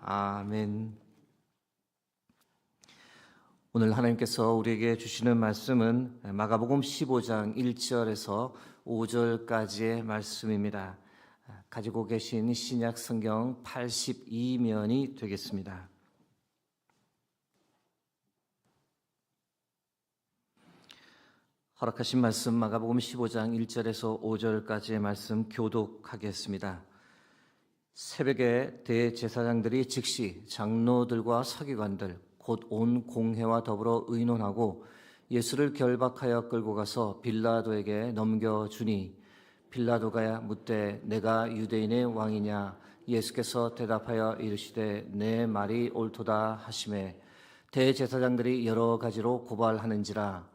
아멘. 오늘 하나님께서 우리에게 주시는 말씀은 마가복음 15장 1절에서 5절까지의 말씀입니다. 가지고 계신 신약 성경 82면이 되겠습니다. 허락하신 말씀 마가복음 15장 1절에서 5절까지의 말씀 교독하겠습니다. 새벽에 대제사장들이 즉시 장로들과 서기관들 곧 온 공회와 더불어 의논하고 예수를 결박하여 끌고 가서 빌라도에게 넘겨주니 빌라도가 묻되 내가 유대인의 왕이냐? 예수께서 대답하여 이르시되 내 말이 옳도다 하시매 대제사장들이 여러 가지로 고발하는지라.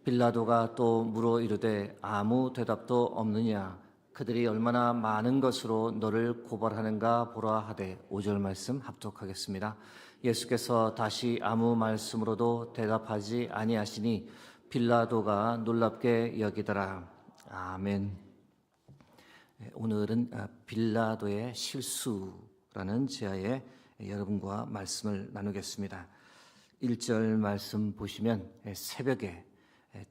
빌라도가 또 물어 이르되 아무 대답도 없느냐? 그들이 얼마나 많은 것으로 너를 고발하는가 보라 하되. 5절 말씀 합독하겠습니다. 예수께서 다시 아무 말씀으로도 대답하지 아니하시니 빌라도가 놀랍게 여기더라. 아멘. 오늘은 빌라도의 실수라는 제하에 여러분과 말씀을 나누겠습니다. 1절 말씀 보시면 새벽에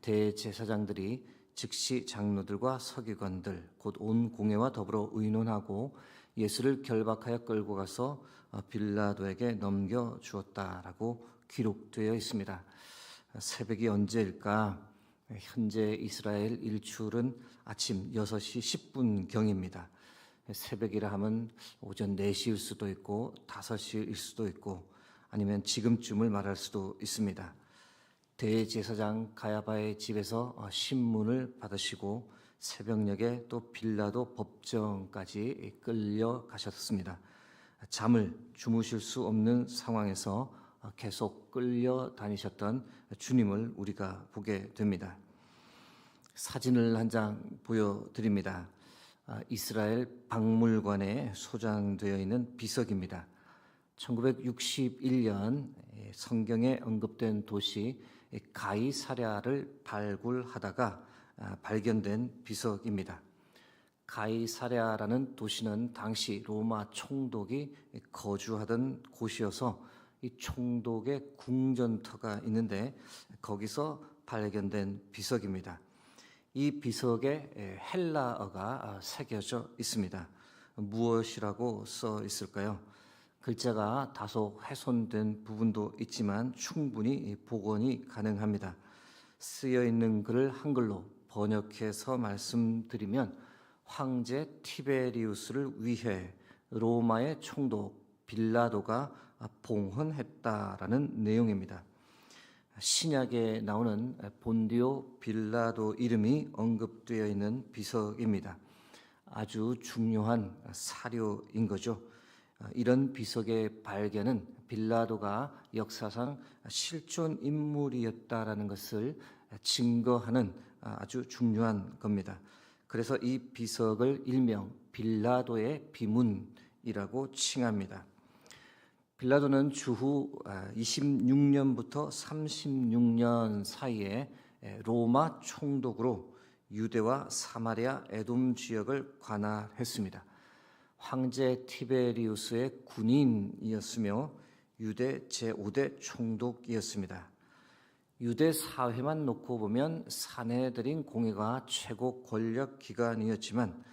대제사장들이 즉시 장로들과 서기관들 곧 온 공회와 더불어 의논하고 예수를 결박하여 끌고 가서 빌라도에게 넘겨주었다라고 기록되어 있습니다. 새벽이 언제일까? 현재 이스라엘 일출은 아침 6시 10분경입니다. 새벽이라 하면 오전 4시일 수도 있고 5시일 수도 있고 아니면 지금쯤을 말할 수도 있습니다. 대제사장 가야바의 집에서 신문을 받으시고 새벽녘에 또 빌라도 법정까지 끌려가셨습니다. 잠을 주무실 수 없는 상황에서 계속 끌려다니셨던 주님을 우리가 보게 됩니다. 사진을 한 장 보여드립니다. 이스라엘 박물관에 소장되어 있는 비석입니다. 1961년 성경에 언급된 도시 가이사랴를 발굴하다가 발견된 비석입니다. 가이사랴라는 도시는 당시 로마 총독이 거주하던 곳이어서 이 총독의 궁전터가 있는데 거기서 발견된 비석입니다. 이 비석에 헬라어가 새겨져 있습니다. 무엇이라고 써 있을까요? 글자가 다소 훼손된 부분도 있지만 충분히 복원이 가능합니다. 쓰여 있는 글을 한글로 번역해서 말씀드리면 황제 티베리우스를 위해 로마의 총독 빌라도가 봉헌했다라는 내용입니다. 신약에 나오는 본디오 빌라도 이름이 언급되어 있는 비석입니다. 아주 중요한 사료인 거죠. 이런 비석의 발견은 빌라도가 역사상 실존 인물이었다라는 것을 증거하는 아주 중요한 겁니다. 그래서 이 비석을 일명 빌라도의 비문이라고 칭합니다. 빌라도는 주후 26년부터 36년 사이에 로마 총독으로 유대와 사마리아 에돔 지역을 관할했습니다. 황제 티베리우스의 군인이었으며 유대 제5대 총독이었습니다. 유대 사회만 놓고 보면 사내들인 공회가 최고 권력 기관이었지만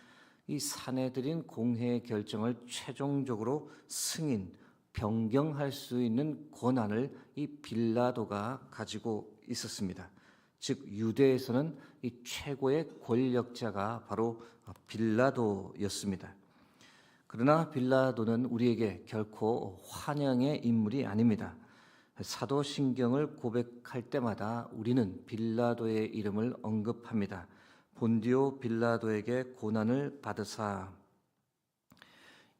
이 사내들인 공회의 결정을 최종적으로 승인, 변경할 수 있는 권한을 이 빌라도가 가지고 있었습니다. 즉 유대에서는 이 최고의 권력자가 바로 빌라도였습니다. 그러나 빌라도는 우리에게 결코 환영의 인물이 아닙니다. 사도신경을 고백할 때마다 우리는 빌라도의 이름을 언급합니다. 본디오 빌라도에게 고난을 받으사.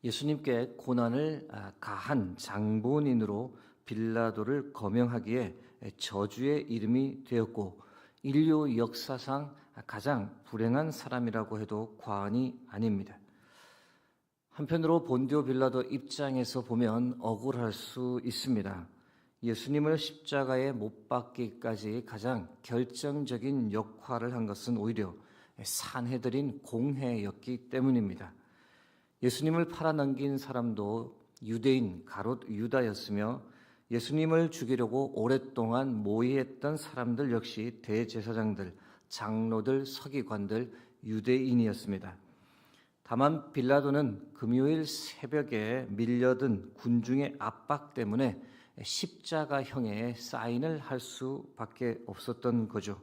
예수님께 고난을 가한 장본인으로 빌라도를 거명하기에 저주의 이름이 되었고 인류 역사상 가장 불행한 사람이라고 해도 과언이 아닙니다. 한편으로 본디오 빌라도 입장에서 보면 억울할 수 있습니다. 예수님을 십자가에 못 박기까지 가장 결정적인 역할을 한 것은 오히려 산헤드린 공회였기 때문입니다. 예수님을 팔아넘긴 사람도 유대인 가롯 유다였으며 예수님을 죽이려고 오랫동안 모의했던 사람들 역시 대제사장들, 장로들, 서기관들, 유대인이었습니다. 다만 빌라도는 금요일 새벽에 밀려든 군중의 압박 때문에 십자가형의 사인을 할 수밖에 없었던 거죠.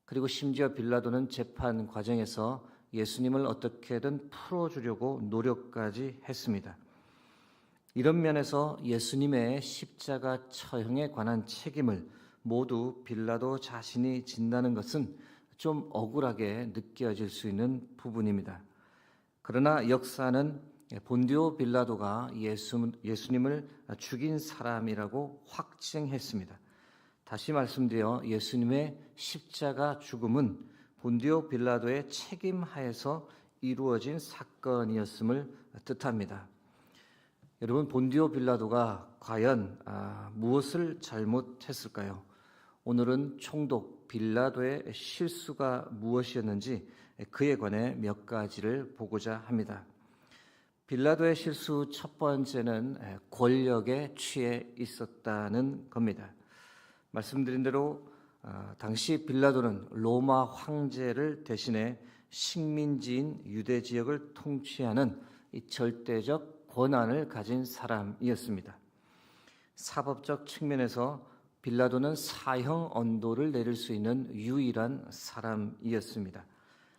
그리고 심지어 빌라도는 재판 과정에서 예수님을 어떻게든 풀어주려고 노력까지 했습니다. 이런 면에서 예수님의 십자가 처형에 관한 책임을 모두 빌라도 자신이 진다는 것은 좀 억울하게 느껴질 수 있는 부분입니다. 그러나 역사는 본디오 빌라도가 예수님을 죽인 사람이라고 확증했습니다. 다시 말씀드려 예수님의 십자가 죽음은 본디오 빌라도의 책임 하에서 이루어진 사건이었음을 뜻합니다. 여러분, 본디오 빌라도가 과연 무엇을 잘못했을까요? 오늘은 총독 빌라도의 실수가 무엇이었는지 그에 관해 몇 가지를 보고자 합니다. 빌라도의 실수 첫 번째는 권력에 취해 있었다는 겁니다. 말씀드린 대로 당시 빌라도는 로마 황제를 대신해 식민지인 유대 지역을 통치하는 이 절대적 권한을 가진 사람이었습니다. 사법적 측면에서 빌라도는 사형 언도를 내릴 수 있는 유일한 사람이었습니다.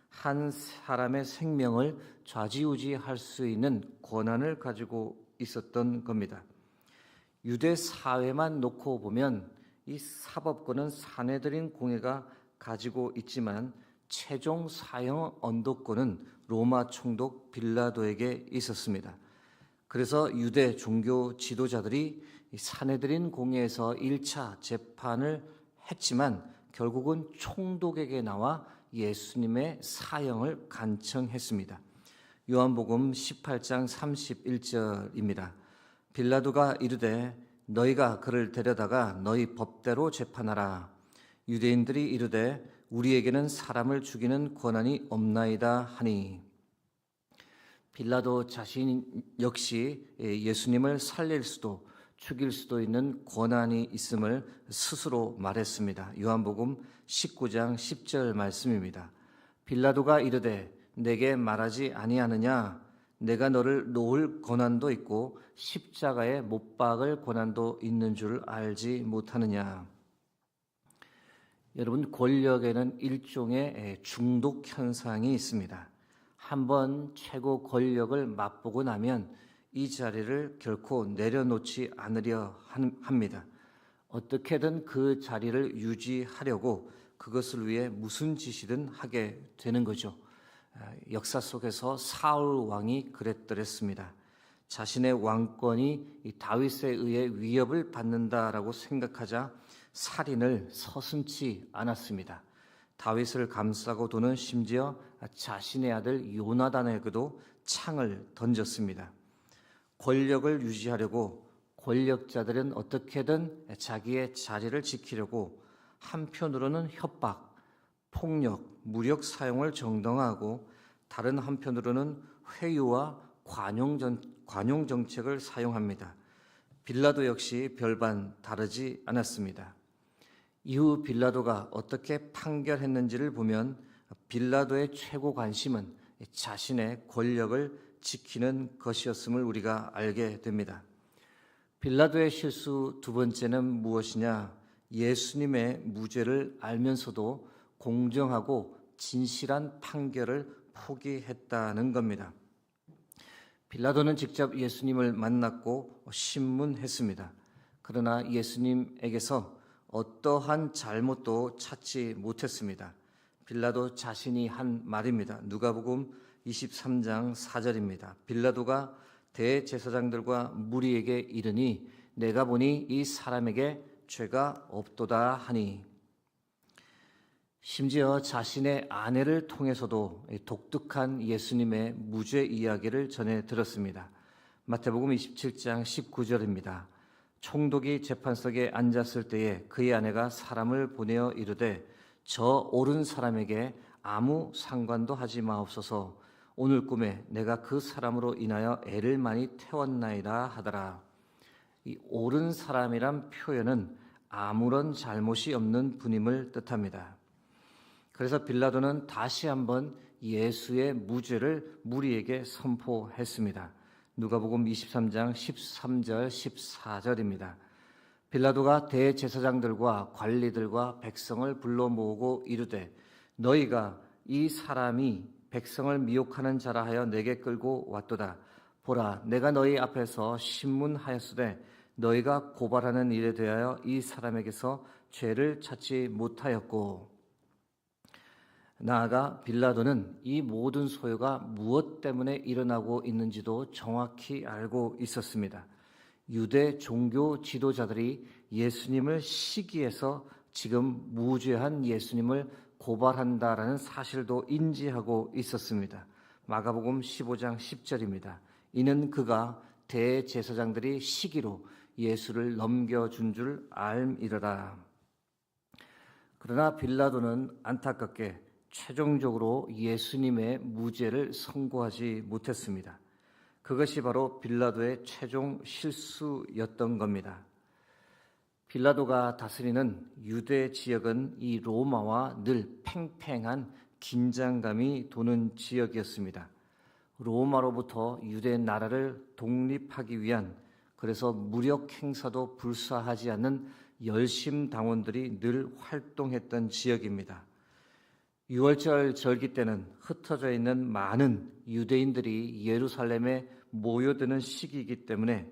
한 사람의 생명을 좌지우지할 수 있는 권한을 가지고 있었던 겁니다. 유대 사회만 놓고 보면 이 사법권은 사내들인 공회가 가지고 있지만 최종 사형 언도권은 로마 총독 빌라도에게 있었습니다. 그래서 유대 종교 지도자들이 사내들인 공회에서 1차 재판을 했지만 결국은 총독에게 나와 예수님의 사형을 간청했습니다. 요한복음 18장 31절입니다. 빌라도가 이르되 너희가 그를 데려다가 너희 법대로 재판하라. 유대인들이 이르되 우리에게는 사람을 죽이는 권한이 없나이다 하니. 빌라도 자신 역시 예수님을 살릴 수도 죽일 수도 있는 권한이 있음을 스스로 말했습니다. 요한복음 19장 10절 말씀입니다. 빌라도가 이르되 내게 말하지 아니하느냐? 내가 너를 놓을 권한도 있고 십자가에 못 박을 권한도 있는 줄 알지 못하느냐? 여러분, 권력에는 일종의 중독 현상이 있습니다. 한번 최고 권력을 맛보고 나면 이 자리를 결코 내려놓지 않으려 합니다. 어떻게든 그 자리를 유지하려고 그것을 위해 무슨 짓이든 하게 되는 거죠. 역사 속에서 사울 왕이 그랬더랬습니다. 자신의 왕권이 다윗에 의해 위협을 받는다라고 생각하자 살인을 서슴지 않았습니다. 다윗을 감싸고 도는 심지어 자신의 아들 요나단에게도 창을 던졌습니다. 권력을 유지하려고 권력자들은 어떻게든 자기의 자리를 지키려고 한편으로는 협박, 폭력, 무력 사용을 정당화하고 다른 한편으로는 회유와 관용 정책을 사용합니다. 빌라도 역시 별반 다르지 않았습니다. 이후 빌라도가 어떻게 판결했는지를 보면 빌라도의 최고 관심은 자신의 권력을 지키는 것이었음을 우리가 알게 됩니다. 빌라도의 실수 두 번째는 무엇이냐? 예수님의 무죄를 알면서도 공정하고 진실한 판결을 포기했다는 겁니다. 빌라도는 직접 예수님을 만났고 신문했습니다. 그러나 예수님에게서 어떠한 잘못도 찾지 못했습니다. 빌라도 자신이 한 말입니다. 누가복음 23장 4절입니다. 빌라도가 대제사장들과 무리에게 이르니 내가 보니 이 사람에게 죄가 없도다 하니. 심지어 자신의 아내를 통해서도 독특한 예수님의 무죄 이야기를 전해 들었습니다. 마태복음 27장 19절입니다. 총독이 재판석에 앉았을 때에 그의 아내가 사람을 보내어 이르되 저 옳은 사람에게 아무 상관도 하지 마옵소서. 오늘 꿈에 내가 그 사람으로 인하여 애를 많이 태웠나이다 하더라. 이 옳은 사람이란 표현은 아무런 잘못이 없는 분임을 뜻합니다. 그래서 빌라도는 다시 한번 예수의 무죄를 무리에게 선포했습니다. 누가복음 23장 13절 14절입니다. 빌라도가 대제사장들과 관리들과 백성을 불러 모으고 이르되 너희가 이 사람이 백성을 미혹하는 자라 하여 내게 끌고 왔도다. 보라, 내가 너희 앞에서 신문하였으되 너희가 고발하는 일에 대하여 이 사람에게서 죄를 찾지 못하였고. 나아가 빌라도는 이 모든 소요가 무엇 때문에 일어나고 있는지도 정확히 알고 있었습니다. 유대 종교 지도자들이 예수님을 시기해서 지금 무죄한 예수님을 고발한다라는 사실도 인지하고 있었습니다. 마가복음 15장 10절입니다. 이는 그가 대제사장들이 시기로 예수를 넘겨준 줄 알미러라. 그러나 빌라도는 안타깝게 최종적으로 예수님의 무죄를 선고하지 못했습니다. 그것이 바로 빌라도의 최종 실수였던 겁니다. 빌라도가 다스리는 유대 지역은 이 로마와 늘 팽팽한 긴장감이 도는 지역이었습니다. 로마로부터 유대 나라를 독립하기 위한, 그래서 무력 행사도 불사하지 않는 열심 당원들이 늘 활동했던 지역입니다. 6월절 절기 때는 흩어져 있는 많은 유대인들이 예루살렘에 모여드는 시기이기 때문에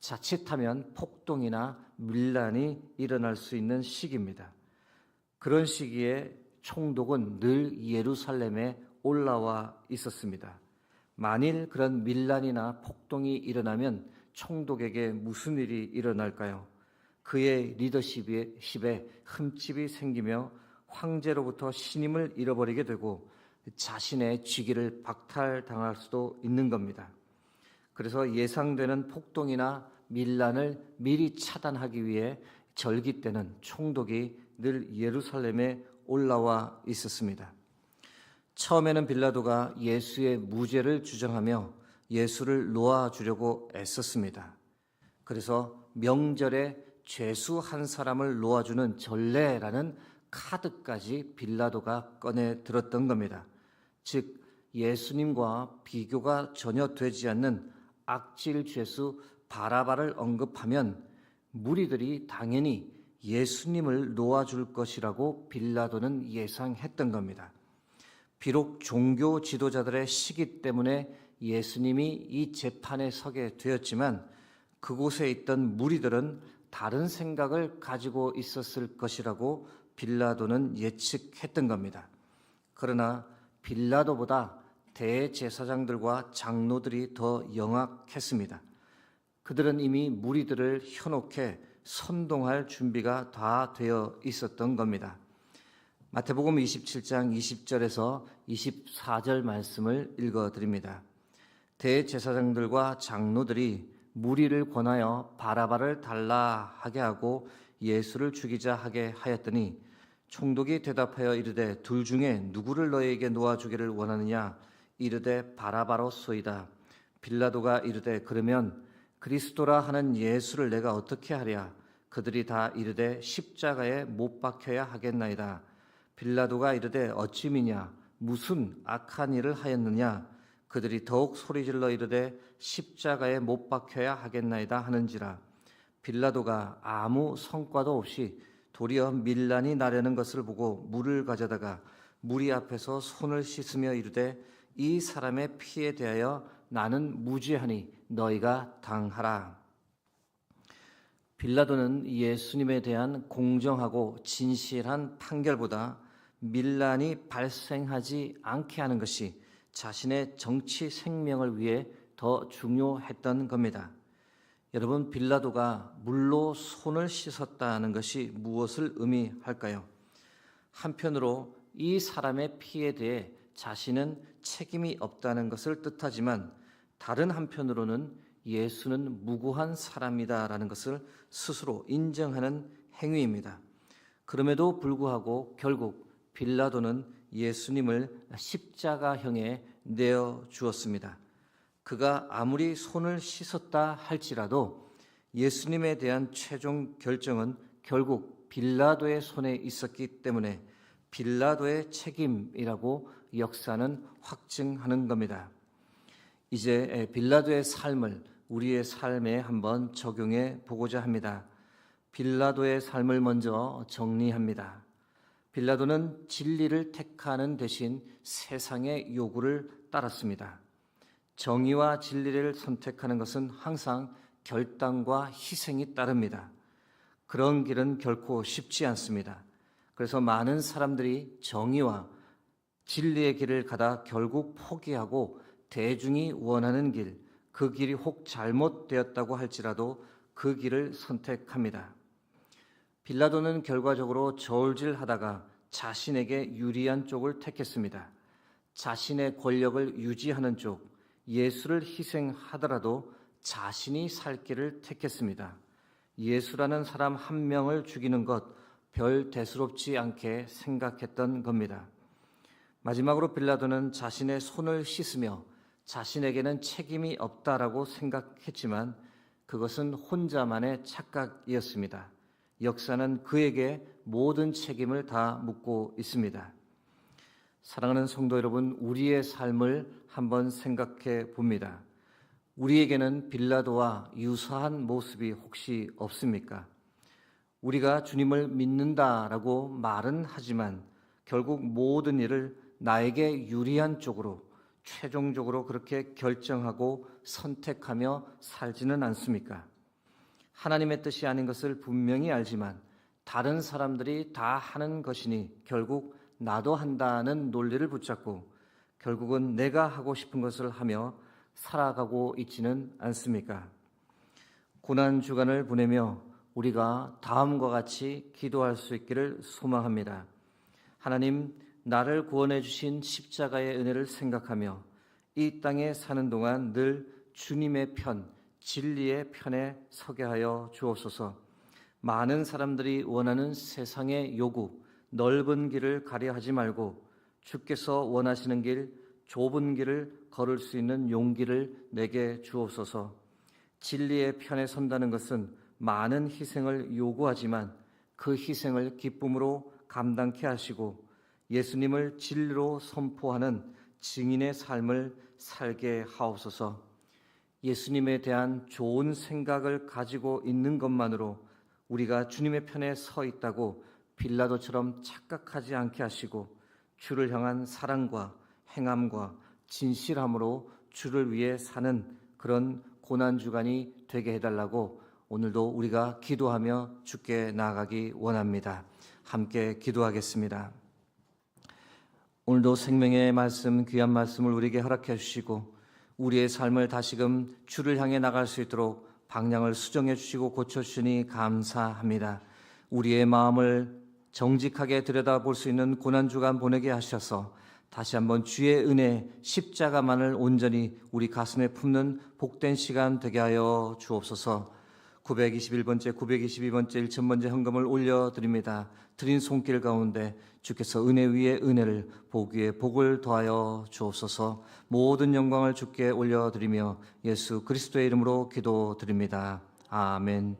자칫하면 폭동이나 밀란이 일어날 수 있는 시기입니다. 그런 시기에 총독은 늘 예루살렘에 올라와 있었습니다. 만일 그런 밀란이나 폭동이 일어나면 총독에게 무슨 일이 일어날까요? 그의 리더십에 흠집이 생기며 황제로부터 신임을 잃어버리게 되고 자신의 직위를 박탈당할 수도 있는 겁니다. 그래서 예상되는 폭동이나 밀란을 미리 차단하기 위해 절기 때는 총독이 늘 예루살렘에 올라와 있었습니다. 처음에는 빌라도가 예수의 무죄를 주장하며 예수를 놓아주려고 애썼습니다. 그래서 명절에 죄수 한 사람을 놓아주는 전례라는 카드까지 빌라도가 꺼내 들었던 겁니다. 즉 예수님과 비교가 전혀 되지 않는 악질 죄수 바라바를 언급하면 무리들이 당연히 예수님을 놓아줄 것이라고 빌라도는 예상했던 겁니다. 비록 종교 지도자들의 시기 때문에 예수님이 이 재판에 서게 되었지만 그곳에 있던 무리들은 다른 생각을 가지고 있었을 것이라고 빌라도는 예측했던 겁니다. 그러나 빌라도보다 대제사장들과 장로들이 더 영악했습니다. 그들은 이미 무리들을 현혹해 선동할 준비가 다 되어 있었던 겁니다. 마태복음 27장 20절에서 24절 말씀을 읽어드립니다. 대제사장들과 장로들이 무리를 권하여 바라바를 달라 하게 하고 예수를 죽이자 하게 하였더니 총독이 대답하여 이르되 둘 중에 누구를 너희에게 놓아주기를 원하느냐? 이르되 바라바로소이다. 빌라도가 이르되 그러면 그리스도라 하는 예수를 내가 어떻게 하랴? 그들이 다 이르되 십자가에 못 박혀야 하겠나이다. 빌라도가 이르되 어찌 미냐? 무슨 악한 일을 하였느냐? 그들이 더욱 소리질러 이르되 십자가에 못 박혀야 하겠나이다 하는지라. 빌라도가 아무 성과도 없이 도리어 밀란이 나려는 것을 보고 물을 가져다가 무리 앞에서 손을 씻으며 이르되 이 사람의 피에 대하여 나는 무죄하니 너희가 당하라. 빌라도는 예수님에 대한 공정하고 진실한 판결보다 밀란이 발생하지 않게 하는 것이 자신의 정치 생명을 위해 더 중요했던 겁니다. 여러분, 빌라도가 물로 손을 씻었다는 것이 무엇을 의미할까요? 한편으로 이 사람의 피에 대해 자신은 책임이 없다는 것을 뜻하지만 다른 한편으로는 예수는 무고한 사람이다라는 것을 스스로 인정하는 행위입니다. 그럼에도 불구하고 결국 빌라도는 예수님을 십자가형에 내어 주었습니다. 그가 아무리 손을 씻었다 할지라도 예수님에 대한 최종 결정은 결국 빌라도의 손에 있었기 때문에 빌라도의 책임이라고 역사는 확증하는 겁니다. 이제 빌라도의 삶을 우리의 삶에 한번 적용해 보고자 합니다. 빌라도의 삶을 먼저 정리합니다. 빌라도는 진리를 택하는 대신 세상의 요구를 따랐습니다. 정의와 진리를 선택하는 것은 항상 결단과 희생이 따릅니다. 그런 길은 결코 쉽지 않습니다. 그래서 많은 사람들이 정의와 진리의 길을 가다 결국 포기하고 대중이 원하는 길, 그 길이 혹 잘못되었다고 할지라도 그 길을 선택합니다. 빌라도는 결과적으로 저울질하다가 자신에게 유리한 쪽을 택했습니다. 자신의 권력을 유지하는 쪽, 예수를 희생하더라도 자신이 살 길을 택했습니다. 예수라는 사람 한 명을 죽이는 것 별 대수롭지 않게 생각했던 겁니다. 마지막으로 빌라도는 자신의 손을 씻으며 자신에게는 책임이 없다라고 생각했지만 그것은 혼자만의 착각이었습니다. 역사는 그에게 모든 책임을 다 묻고 있습니다. 사랑하는 성도 여러분, 우리의 삶을 한번 생각해 봅니다. 우리에게는 빌라도와 유사한 모습이 혹시 없습니까? 우리가 주님을 믿는다라고 말은 하지만 결국 모든 일을 나에게 유리한 쪽으로 최종적으로 그렇게 결정하고 선택하며 살지는 않습니까? 하나님의 뜻이 아닌 것을 분명히 알지만 다른 사람들이 다 하는 것이니 결국 나도 한다는 논리를 붙잡고 결국은 내가 하고 싶은 것을 하며 살아가고 있지는 않습니까? 고난 주간을 보내며 우리가 다음과 같이 기도할 수 있기를 소망합니다. 하나님, 나를 구원해 주신 십자가의 은혜를 생각하며 이 땅에 사는 동안 늘 주님의 편, 진리의 편에 서게 하여 주옵소서. 많은 사람들이 원하는 세상의 요구, 넓은 길을 가려 하지 말고 주께서 원하시는 길, 좁은 길을 걸을 수 있는 용기를 내게 주옵소서. 진리의 편에 선다는 것은 많은 희생을 요구하지만 그 희생을 기쁨으로 감당케 하시고 예수님을 진리로 선포하는 증인의 삶을 살게 하옵소서. 예수님에 대한 좋은 생각을 가지고 있는 것만으로 우리가 주님의 편에 서 있다고 빌라도처럼 착각하지 않게 하시고 주를 향한 사랑과 행함과 진실함으로 주를 위해 사는 그런 고난주간이 되게 해달라고 오늘도 우리가 기도하며 주께 나아가기 원합니다. 함께 기도하겠습니다. 오늘도 생명의 말씀, 귀한 말씀을 우리에게 허락해 주시고 우리의 삶을 다시금 주를 향해 나갈 수 있도록 방향을 수정해 주시고 고쳐주시니 감사합니다. 우리의 마음을 정직하게 들여다볼 수 있는 고난주간 보내게 하셔서 다시 한번 주의 은혜, 십자가만을 온전히 우리 가슴에 품는 복된 시간 되게 하여 주옵소서. 921번째, 922번째, 1000번째 헌금을 올려드립니다. 드린 손길 가운데 주께서 은혜 위에 은혜를, 복 위에 복을 더하여 주옵소서. 모든 영광을 주께 올려드리며 예수 그리스도의 이름으로 기도드립니다. 아멘.